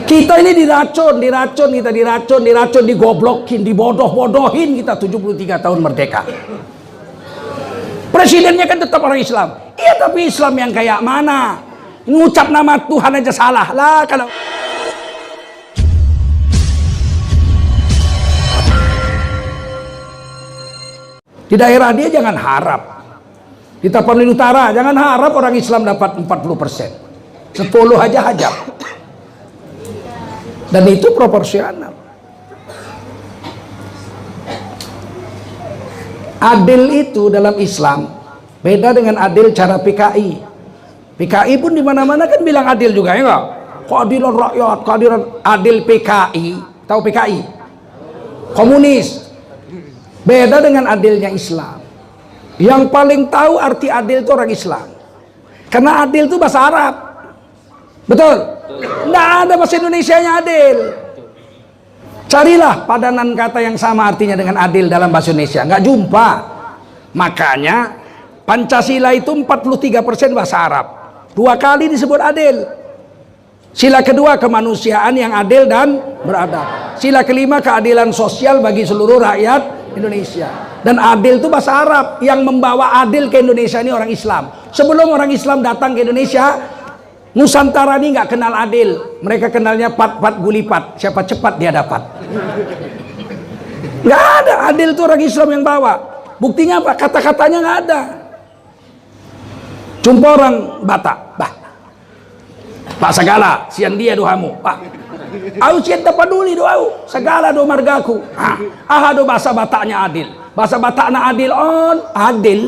Kita ini diracun, digoblokin, dibodoh-bodohin kita 73 tahun merdeka. Presidennya kan tetap orang Islam. Iya, tapi Islam yang kayak mana? Ngucap nama Tuhan aja salah lah kalau. Di daerah dia jangan harap. Di Tapanuli Utara jangan harap orang Islam dapat 40%. 10 aja hajab. Dan itu proporsional. Adil itu dalam Islam beda dengan adil cara PKI. PKI pun di mana-mana kan bilang adil juga, ya enggak? Keadilan rakyat, keadilan adil PKI. Tahu PKI? Komunis. Beda dengan adilnya Islam. Yang paling tahu arti adil itu orang Islam. Karena adil itu bahasa Arab. Betul? Nggak ada bahasa Indonesianya adil. Carilah padanan kata yang sama artinya dengan adil dalam bahasa Indonesia. Nggak jumpa. Makanya Pancasila itu 43% bahasa Arab. 2 kali disebut adil. Sila kedua kemanusiaan yang adil dan beradab. Sila kelima keadilan sosial bagi seluruh rakyat Indonesia. Dan adil itu bahasa Arab. Yang membawa adil ke Indonesia ini orang Islam. Sebelum orang Islam datang ke Indonesia, Nusantara ini nggak kenal adil. Mereka kenalnya pat-pat gulipat. Siapa cepat dia dapat. Nggak ada. Adil itu orang Islam yang bawa. Buktinya apa? Kata-katanya nggak ada. Jumpa orang Batak, Pak segala, sian dia doamu, Pak. Aku sian tak peduli doamu, segala do margaku. Do bahasa Bataknya adil. Bahasa Bataknya adil on, adil.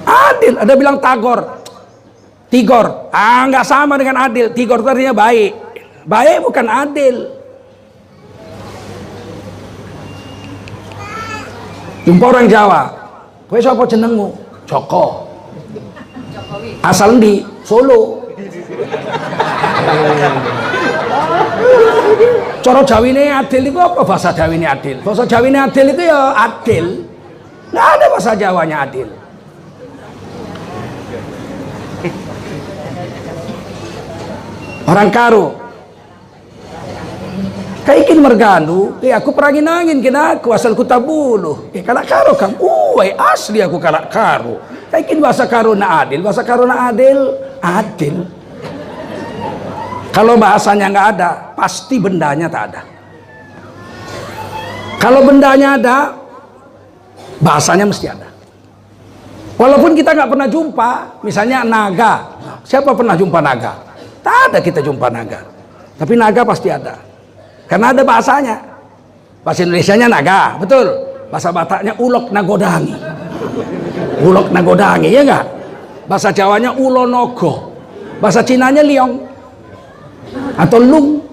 Adil, ada bilang tagor. Tigor, nggak sama dengan adil. Tigor artinya baik. Baik bukan adil. Jumpa orang Jawa, kowe sapa jenengmu? Joko. Asal di Solo. Cara Jawine adil itu apa? Bahasa Jawine adil. Bahasa Jawine adil itu ya adil. Nggak ada bahasa Jawanya adil. Orang karo kaikin merganu, aku perangin angin kena aku asal ku tabuluh. Kalak karo kang, asli aku kalak karo. Kaikin bahasa karo na adil, bahasa karo na adil, adil. Kalau bahasanya nggak ada, pasti bendanya tak ada. Kalau bendanya ada, bahasanya mesti ada. Walaupun kita nggak pernah jumpa, misalnya naga. Siapa pernah jumpa naga? Tak ada kita jumpa naga. Tapi naga pasti ada. Karena ada bahasanya. Bahasa Indonesianya naga, betul. Bahasa Bataknya ulok nagodangi. Ulok nagodangi, ya enggak? Bahasa Jawanya ulonogo. Bahasa Cinanya liong atau lung.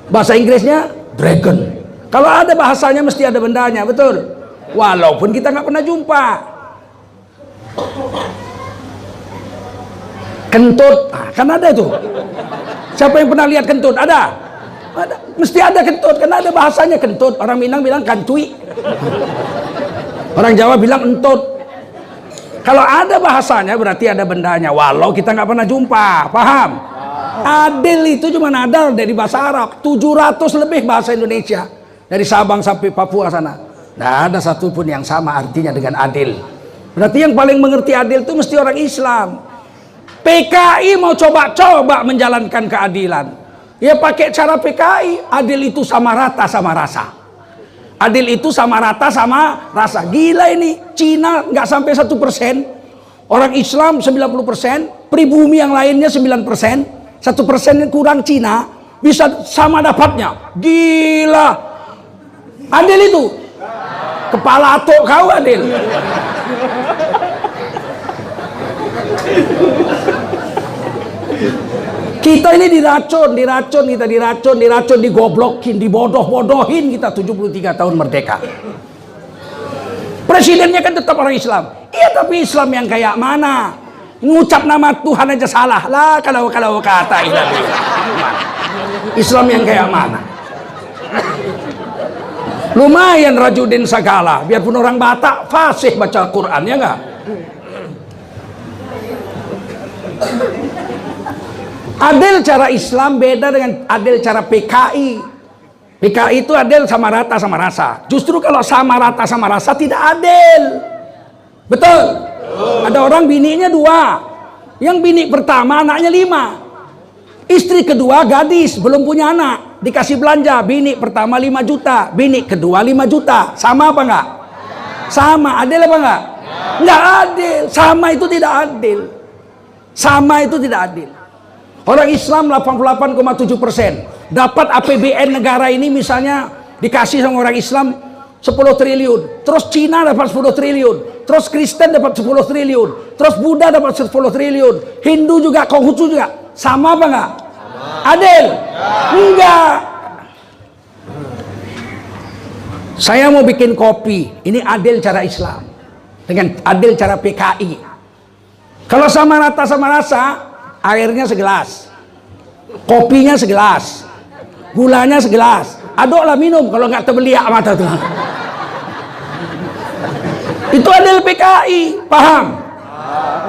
Bahasa Inggrisnya dragon. Kalau ada bahasanya mesti ada bendanya, betul. Walaupun kita nggak pernah jumpa. Kentut, kan ada itu. Siapa yang pernah lihat kentut? Ada? Ada. Mesti ada kentut, karena ada bahasanya kentut. Orang Minang bilang kancui. Orang Jawa bilang entut. Kalau ada bahasanya berarti ada bendanya. Walau kita nggak pernah jumpa, paham? Adil itu cuma ada dari bahasa Arab. 700 lebih bahasa Indonesia. Dari Sabang sampai Papua sana. Nggak ada satupun yang sama artinya dengan adil. Berarti yang paling mengerti adil itu mesti orang Islam. PKI mau coba-coba menjalankan keadilan. Ya pakai cara PKI. Adil itu sama rata sama rasa. Adil itu sama rata sama rasa. Gila ini. Cina nggak sampai 1%. Orang Islam 90%. Pribumi yang lainnya 9%. 1% kurang Cina. Bisa sama dapatnya. Gila. Adil itu. Kepala atok kau adil. Kita ini diracun, digoblokin, dibodoh-bodohin kita 73 tahun merdeka. Presidennya kan tetap orang Islam. Iya, tapi Islam yang kayak mana? Ngucap nama Tuhan aja salah lah kalau kata ilah. Islam yang kayak mana? Lumayan Rajudin Sagala, biarpun orang Batak fasih baca Quran, ya enggak? Adil cara Islam beda dengan adil cara PKI. PKI itu adil sama rata sama rasa. Justru kalau sama rata sama rasa tidak adil. Betul? Ada orang bininya 2. Yang bini pertama anaknya 5. Istri kedua gadis, belum punya anak. Dikasih belanja, bini pertama 5 juta. Bini kedua 5 juta. Sama apa enggak? Sama. Adil apa enggak? Enggak adil. Sama itu tidak adil. Sama itu tidak adil. Orang Islam 88,7% dapat APBN negara ini, misalnya dikasih sama orang Islam 10 triliun, terus Cina dapat 10 triliun, terus Kristen dapat 10 triliun, terus Buddha dapat 10 triliun, Hindu juga, Konghucu juga. Sama apa enggak? Adil? Enggak. Saya mau bikin kopi, ini adil cara Islam dengan adil cara PKI. Kalau sama rata sama rasa, airnya segelas, kopinya segelas, gulanya segelas, aduklah minum. Kalau nggak terbeliak mata tuh. Itu adil PKI, paham?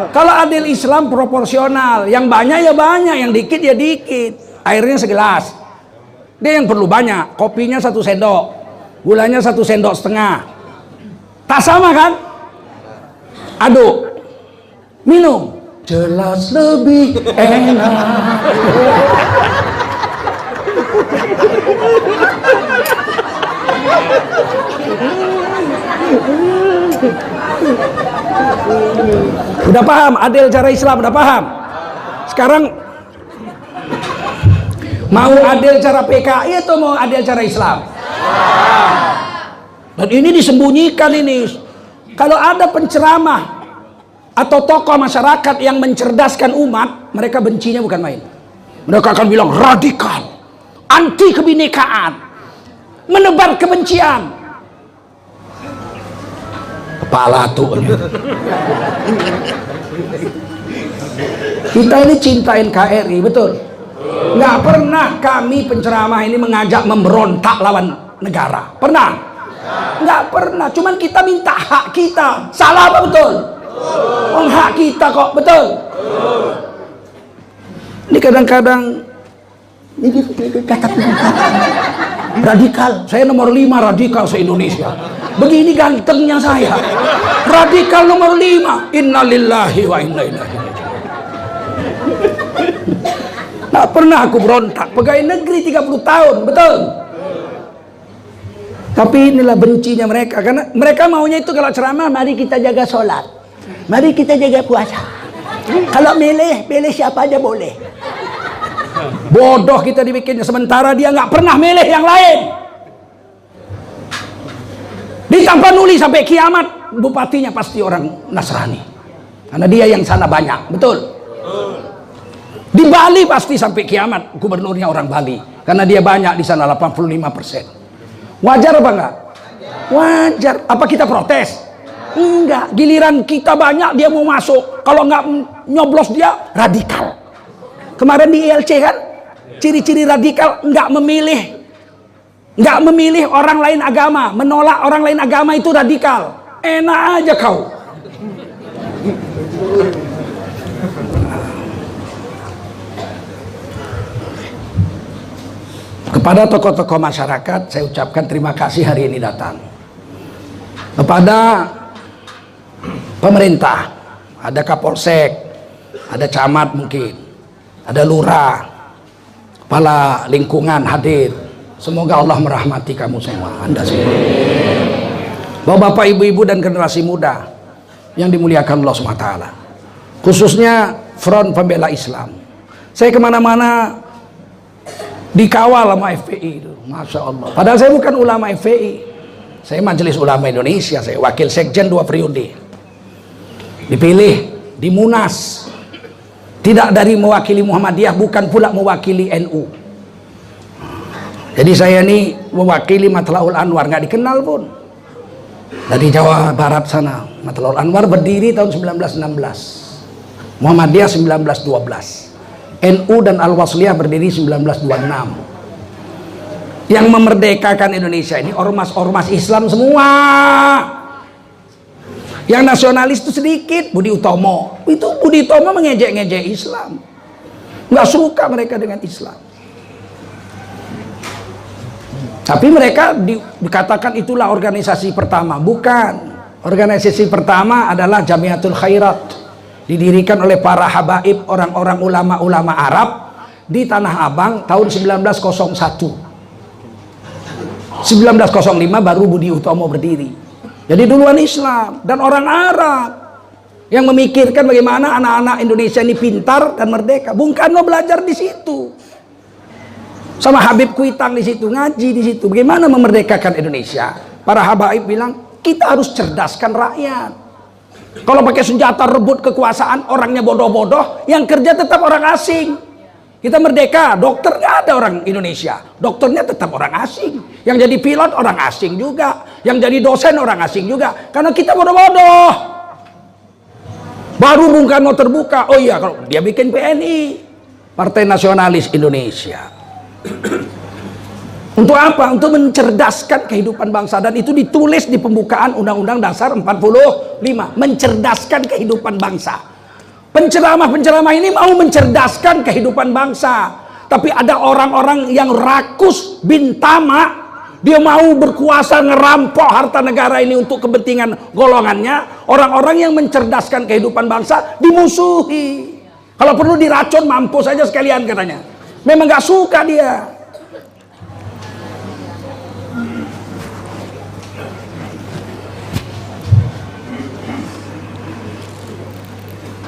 Kalau adil Islam proporsional, yang banyak ya banyak, yang dikit ya dikit. Airnya segelas, dia yang perlu banyak, kopinya 1 sendok, gulanya 1 sendok setengah. Tak sama kan? Aduk, minum, jelas lebih enak. Udah paham adil cara Islam? Udah paham? Sekarang mau adil cara PKI atau mau adil cara Islam? Dan ini disembunyikan ini. Kalau ada penceramah atau tokoh masyarakat yang mencerdaskan umat, mereka bencinya bukan main. Mereka akan bilang radikal, anti kebinekaan, menebar kebencian. Kepala tuh. Kita ini cinta NKRI, betul? Nggak pernah kami penceramah ini mengajak memberontak lawan negara. Pernah? Nggak pernah. Cuman kita minta hak kita. Salah apa betul? Hak kita kok, betul? Ini kadang-kadang ini kata radikal. Saya nomor 5 radikal se-Indonesia. Begini gantengnya saya. Radikal nomor 5. Innalillahi wa inna ilaihi raji'un. Nggak pernah aku berontak. Pegawai negeri 30 tahun, betul? Tapi inilah bencinya mereka, karena mereka maunya itu kalau ceramah, mari kita jaga sholat, mari kita jaga puasa. Kalau milih siapa aja boleh. Bodoh kita dibikinnya, sementara dia nggak pernah milih yang lain. Di Tapanuli sampai kiamat, bupatinya pasti orang Nasrani, karena dia yang sana banyak, betul? Di Bali pasti sampai kiamat gubernurnya orang Bali, karena dia banyak di sana 85%. Wajar apa enggak? Wajar. Apa kita protes? Enggak. Giliran kita banyak dia mau masuk. Kalau enggak nyoblos dia radikal. Kemarin di ILC kan, ciri-ciri radikal enggak memilih orang lain agama, menolak orang lain agama itu radikal. Enak aja kau. Kepada tokoh-tokoh masyarakat saya ucapkan terima kasih hari ini datang. Kepada pemerintah, ada Kapolsek, ada camat mungkin, ada lurah, kepala lingkungan hadir. Semoga Allah merahmati kamu semua, Anda semua. Bapak, ibu-ibu dan generasi muda yang dimuliakan Allah SWT. Khususnya Front Pembela Islam. Saya kemana-mana dikawal sama FPI itu, Masya Allah. Padahal saya bukan ulama FPI, saya Majelis Ulama Indonesia, saya wakil sekjen 2 periode, dipilih di Munas, tidak dari mewakili Muhammadiyah, bukan pula mewakili NU. Jadi saya ini mewakili Matlaul Anwar, nggak dikenal pun, dari Jawa Barat sana. Matlaul Anwar berdiri tahun 1916, Muhammadiyah 1912. NU dan Al-Wasliyah berdiri 1926. Yang memerdekakan Indonesia ini ormas-ormas Islam semua. Yang nasionalis itu sedikit, Budi Utomo. Itu Budi Utomo mengejek-ngejek Islam. Nggak suka mereka dengan Islam. Tapi mereka dikatakan itulah organisasi pertama. Bukan. Organisasi pertama adalah Jamiatul Khairat, didirikan oleh para habaib, orang-orang ulama-ulama Arab di Tanah Abang tahun 1901. 1905 baru Budi Utomo berdiri. Jadi duluan Islam dan orang Arab yang memikirkan bagaimana anak-anak Indonesia ini pintar dan merdeka. Bung Karno belajar di situ. Sama Habib Kuitang di situ, ngaji di situ. Bagaimana memerdekakan Indonesia? Para habaib bilang, kita harus cerdaskan rakyat. Kalau pakai senjata rebut kekuasaan, orangnya bodoh-bodoh, yang kerja tetap orang asing. Kita merdeka, dokter nggak ada orang Indonesia, dokternya tetap orang asing. Yang jadi pilot orang asing juga, yang jadi dosen orang asing juga, karena kita bodoh-bodoh. Baru Bung Karno terbuka, oh iya, kalau dia bikin PNI, Partai Nasionalis Indonesia. Untuk apa? Untuk mencerdaskan kehidupan bangsa, dan itu ditulis di pembukaan Undang-Undang Dasar 45, mencerdaskan kehidupan bangsa. Penceramah-penceramah ini mau mencerdaskan kehidupan bangsa, tapi ada orang-orang yang rakus bintama, dia mau berkuasa ngerampok harta negara ini untuk kepentingan golongannya. Orang-orang yang mencerdaskan kehidupan bangsa dimusuhi. Kalau perlu diracun, mampus saja sekalian katanya. Memang gak suka dia.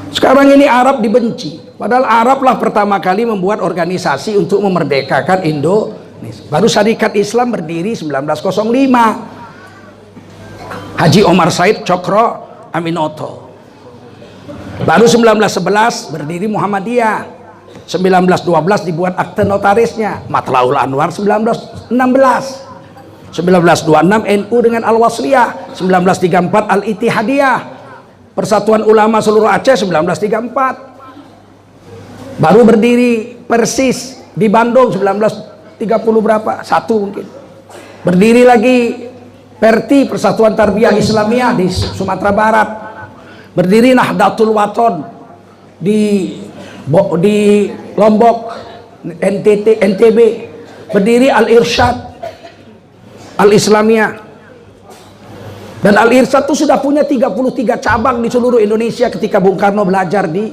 Sekarang ini Arab dibenci. Padahal Arab lah pertama kali membuat organisasi untuk memerdekakan Indonesia. Baru Syarikat Islam berdiri 1905. Haji Omar Said Cokro Aminoto. Baru 1911 berdiri Muhammadiyah. 1912 dibuat akte notarisnya. Matlaul Anwar 1916. 1926 NU dengan Al-Wasliyah. 1934 Al-Ittihadiyah. Persatuan Ulama Seluruh Aceh 1934. Baru berdiri Persis di Bandung 1930 berapa? Satu mungkin. Berdiri lagi Perti, Persatuan Tarbiyah Islamiyah di Sumatera Barat. Berdiri Nahdlatul Wathon di Lombok, NTB. Berdiri Al-Irsyad Al-Islamiyah. Dan Al-Irsyad itu sudah punya 33 cabang di seluruh Indonesia ketika Bung Karno belajar di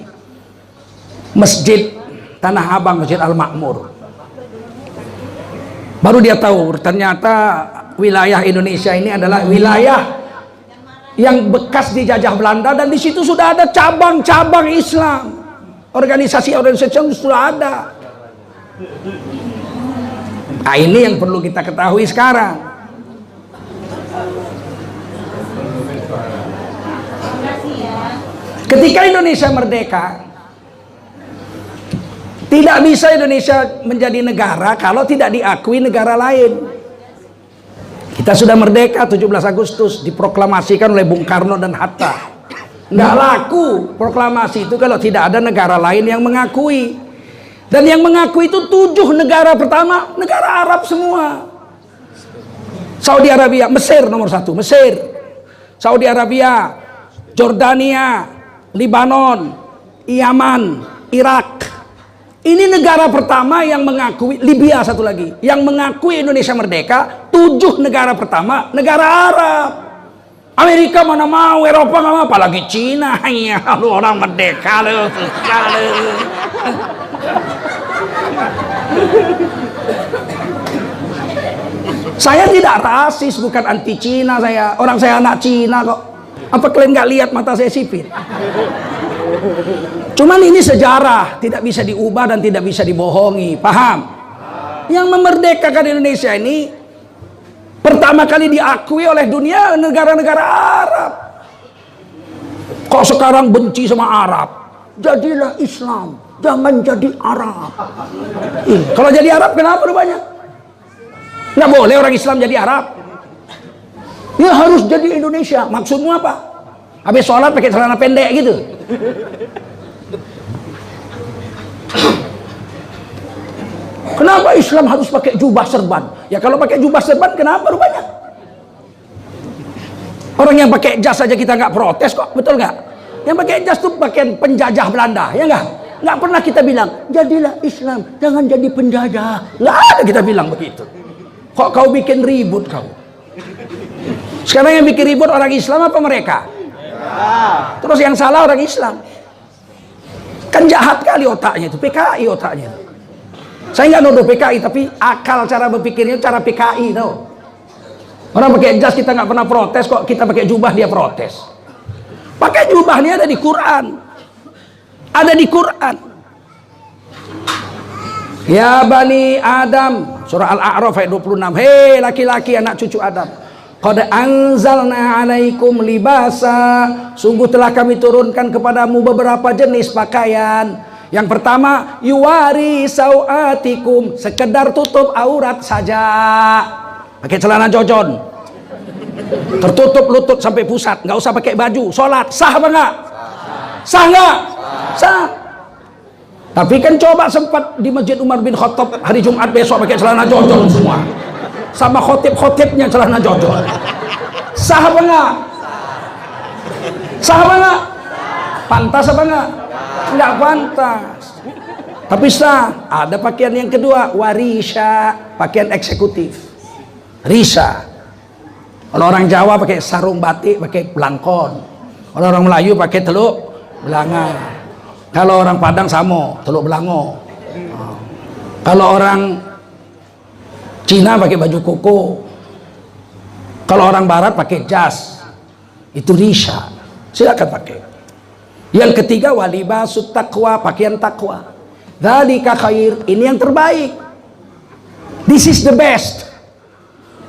Masjid Tanah Abang, Masjid Al-Makmur. Baru dia tahu ternyata wilayah Indonesia ini adalah wilayah yang bekas dijajah Belanda, dan di situ sudah ada cabang-cabang Islam. Organisasi-organisasi sudah ada. Nah, ini yang perlu kita ketahui sekarang. Ketika Indonesia merdeka, tidak bisa Indonesia menjadi negara kalau tidak diakui negara lain. Kita sudah merdeka 17 Agustus, diproklamasikan oleh Bung Karno dan Hatta. Nggak laku proklamasi itu kalau tidak ada negara lain yang mengakui. Dan yang mengakui itu 7 negara pertama, negara Arab semua. Saudi Arabia, Mesir nomor 1, Mesir. Saudi Arabia, Jordania, Libanon, Yaman, Irak. Ini negara pertama yang mengakui. Libya satu lagi yang mengakui Indonesia merdeka. 7 negara pertama negara Arab. Amerika mana mau, Eropa nggak mau, apalagi Cina. Ya lu orang merdeka lu. Saya tidak rasis, bukan anti Cina saya. Orang saya anak Cina kok. Apa kalian nggak lihat mata saya sipit? Cuman ini sejarah, tidak bisa diubah dan tidak bisa dibohongi. Paham? Yang memerdekakan Indonesia ini pertama kali diakui oleh dunia negara-negara Arab. Kok sekarang benci sama Arab? Jadilah Islam, jangan jadi Arab. Kalau jadi Arab kenapa rupanya? Nggak boleh orang Islam jadi Arab. Ya harus jadi Indonesia. Maksudmu apa? Habis sholat pakai celana pendek gitu? Kenapa Islam harus pakai jubah serban? Ya kalau pakai jubah serban kenapa rupanya? Orang yang pakai jas saja kita nggak protes kok, betul nggak? Yang pakai jas tuh pakaian penjajah Belanda, ya nggak? Nggak pernah kita bilang, jadilah Islam, jangan jadi penjajah. Nggak ada kita bilang begitu. Kok kau bikin ribut kau? Sekarang yang bikin ribut orang Islam apa mereka? Terus yang salah orang Islam. Kan jahat kali otaknya itu, PKI otaknya itu. Saya nggak nuduh PKI, tapi akal cara berpikirnya cara PKI tau. Orang pakai jas kita nggak pernah protes, kok kita pakai jubah dia protes. Pakai jubah ini ada di Quran. Ada di Quran. Ya Bani Adam, surah Al-A'raf ayat 26. Hei laki-laki anak cucu Adam, qad anzalna alaikum libasa, sungguh telah kami turunkan kepadamu beberapa jenis pakaian. Yang pertama, yuwari sauatikum, sekedar tutup aurat saja. Pakai celana jojon, tertutup lutut sampai pusat, nggak usah pakai baju. Sholat sah apa enggak? Sah nggak? Sah. Tapi kan coba sempat di Masjid Umar bin Khattab hari Jumat besok pakai celana jojon semua, sama khotib-khotibnya celana jojon. Sah apa enggak? Sah apa enggak? Pantas apa enggak? Enggak pantas. Tapi sah. Ada pakaian yang kedua, warisha, pakaian eksekutif. Risa. Kalau orang Jawa pakai sarung batik, pakai belangkon. Kalau orang Melayu pakai teluk belanga. Kalau orang Padang samo, teluk belango. Kalau orang Cina pakai baju koko. Kalau orang Barat pakai jas. Itu risa. Silakan pakai. Yang ketiga, walibasut taqwa, pakaian takwa. Dzalika khair, ini yang terbaik. This is the best.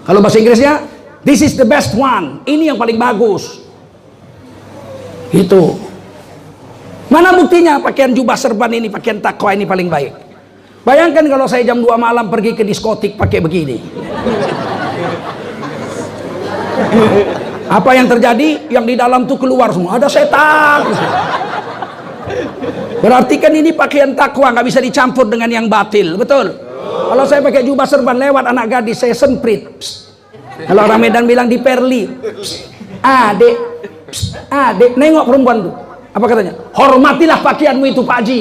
Kalau bahasa Inggrisnya, this is the best one. Ini yang paling bagus. Itu. Mana buktinya pakaian jubah serban ini, pakaian takwa ini paling baik? Bayangkan kalau saya jam 2 malam pergi ke diskotik pakai begini. Apa yang terjadi? Yang di dalam tuh keluar semua. Ada setan. Berarti kan ini pakaian takwa, nggak bisa dicampur dengan yang batil. Betul? Kalau saya pakai jubah serban lewat anak gadis, saya semprit. Kalau orang Medan bilang diperli. Adek, adek, nengok perempuan tuh. Apa katanya? Hormatilah pakaianmu itu Pak Haji.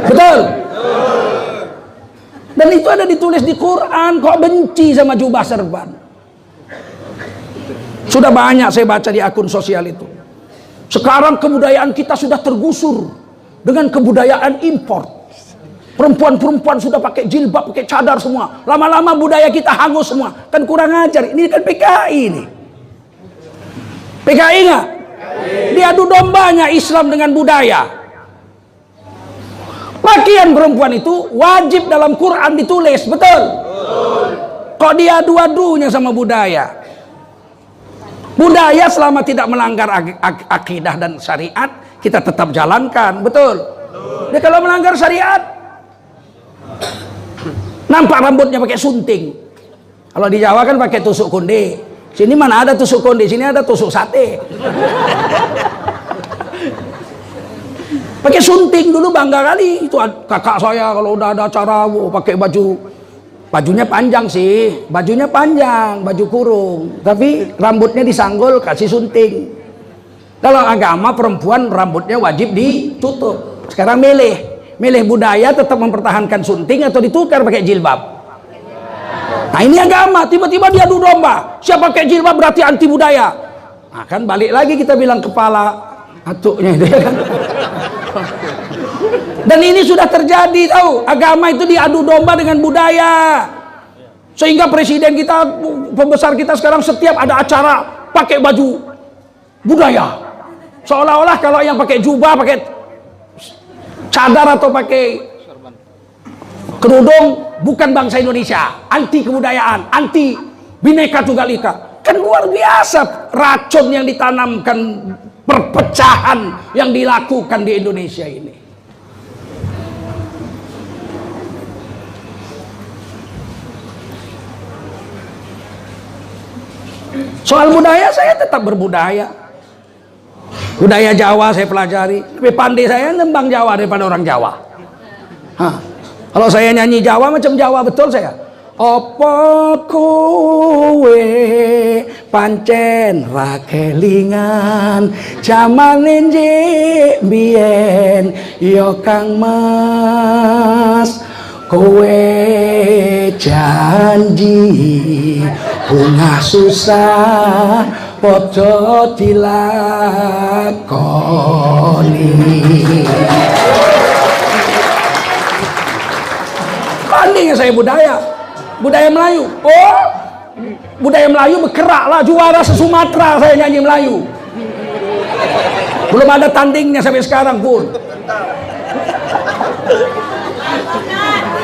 Betul? Dan itu ada ditulis di Quran. Kok benci sama jubah serban? Sudah banyak saya baca di akun sosial itu. Sekarang kebudayaan kita sudah tergusur dengan kebudayaan impor. Perempuan-perempuan sudah pakai jilbab, pakai cadar semua. Lama-lama budaya kita hangus semua. Kan kurang ajar. Ini kan PKI ini. PKI nggak? Diadu dombanya Islam dengan budaya. Pakaian perempuan itu wajib dalam Quran ditulis, betul? Kok diadu-adunya sama budaya? Budaya selama tidak melanggar akidah dan syariat, kita tetap jalankan, betul? Dia kalau melanggar syariat, nampak rambutnya pakai sunting. Kalau di Jawa kan pakai tusuk konde. Sini mana ada tusuk konde, sini ada tusuk sate. Pakai sunting dulu bangga kali. Itu kakak saya kalau udah ada acara pakai bajunya panjang sih, bajunya panjang, baju kurung, tapi rambutnya disanggul kasih sunting. Kalau agama perempuan rambutnya wajib ditutup. Sekarang milih budaya tetap mempertahankan sunting atau ditukar pakai jilbab. Nah ini agama, tiba-tiba dia adu domba. Siapa pakai jilbab berarti anti budaya. Nah kan balik lagi kita bilang kepala atuknya itu ya kan. Dan ini sudah terjadi tahu. Agama itu diadu domba dengan budaya. Sehingga presiden kita, pembesar kita sekarang setiap ada acara pakai baju budaya. Seolah-olah kalau yang pakai jubah, pakai cadar atau pakai kerudung bukan bangsa Indonesia, anti kebudayaan, anti Bhinneka Tunggal Ika. Kan luar biasa racun yang ditanamkan, perpecahan yang dilakukan di Indonesia ini. Soal budaya saya tetap berbudaya. Budaya Jawa saya pelajari. Lebih pandai saya nembang Jawa daripada orang Jawa. Hah. Kalau saya nyanyi Jawa macam Jawa betul saya. Apa kowe pancen ra kelingan jamane njik biyen ya Kang Mas, kowe janji bunga susah padha dilakoni. Bandingnya saya budaya Melayu. Oh, budaya Melayu berkerak lah, juara se-Sumatera saya nyanyi Melayu. Belum ada tandingnya sampai sekarang pun.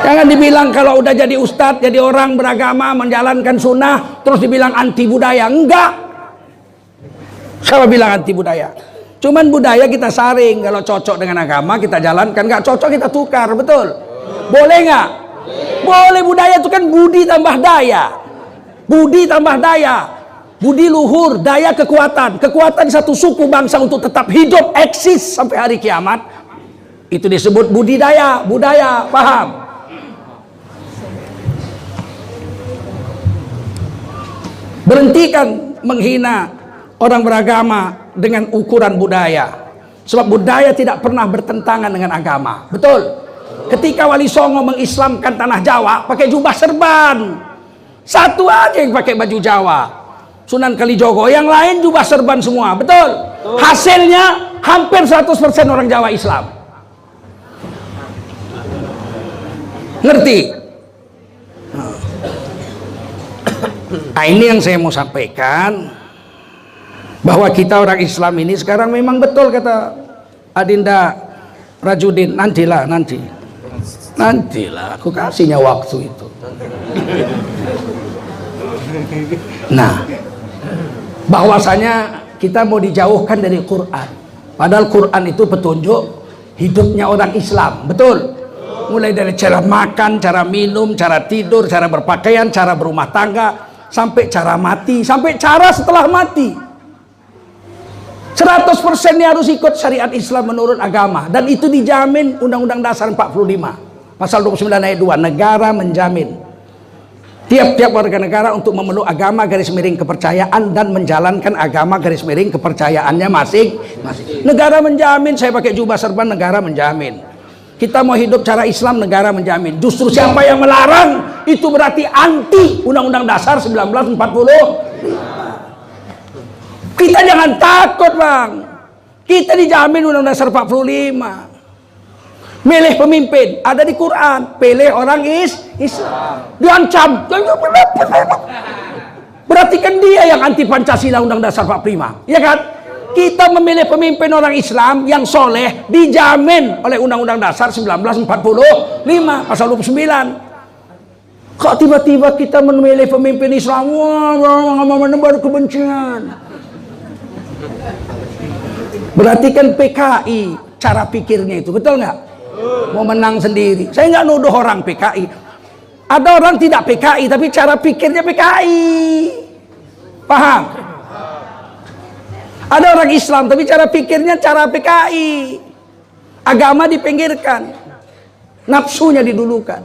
Jangan dibilang kalau udah jadi ustadz, jadi orang beragama, menjalankan sunnah, terus dibilang anti budaya. Enggak. Siapa bilang anti budaya? Cuman budaya kita saring, kalau cocok dengan agama kita jalankan, nggak cocok kita tukar, betul? Boleh nggak? Boleh. Budaya itu kan budi tambah daya. Budi tambah daya. Budi luhur, daya kekuatan. Kekuatan satu suku bangsa untuk tetap hidup, eksis sampai hari kiamat. Itu disebut budidaya, budaya, paham? Berhentikan menghina orang beragama dengan ukuran budaya. Sebab budaya tidak pernah bertentangan dengan agama. Betul? Ketika Wali Songo mengislamkan tanah Jawa pakai jubah serban, satu aja yang pakai baju Jawa, Sunan Kalijogo, yang lain jubah serban semua. Betul? Hasilnya hampir 100% orang Jawa Islam. Ngerti? Nah, ini yang saya mau sampaikan, bahwa kita orang Islam ini sekarang memang betul kata Adinda Rajudin, nantilah, aku kasihnya waktu itu. Nah, bahwasanya kita mau dijauhkan dari Quran, padahal Quran itu petunjuk hidupnya orang Islam. Betul? Mulai dari cara makan, cara minum, cara tidur, cara berpakaian, cara berumah tangga, sampai cara mati, sampai cara setelah mati. 100% dia harus ikut syariat Islam menurut agama, dan itu dijamin Undang-Undang Dasar 45 pasal 29 ayat 2. Negara menjamin tiap-tiap warga negara untuk memeluk agama garis miring kepercayaan dan menjalankan agama garis miring kepercayaannya masing-masing. Negara menjamin. Saya pakai jubah serban, negara menjamin. Kita mau hidup cara Islam, negara menjamin. Justru siapa yang melarang itu berarti anti Undang-Undang Dasar 1945. Kita jangan takut, Bang. Kita dijamin Undang-Undang Dasar 45. Milih pemimpin ada di Quran. Pilih orang Islam. Diancam. Berarti kan dia yang anti Pancasila Undang Dasar 45. Ya kan? Kita memilih pemimpin orang Islam yang soleh dijamin oleh Undang-Undang Dasar 1945 pasal 29. Kok tiba-tiba kita memilih pemimpin Islam, wah, menebar kebencian. Berarti kan PKI cara pikirnya itu, betul nggak? Mau menang sendiri. Saya nggak nuduh orang PKI. Ada orang tidak PKI tapi cara pikirnya PKI. Paham? Ada orang Islam tapi cara pikirnya cara PKI. Agama dipinggirkan, nafsunya didulukan.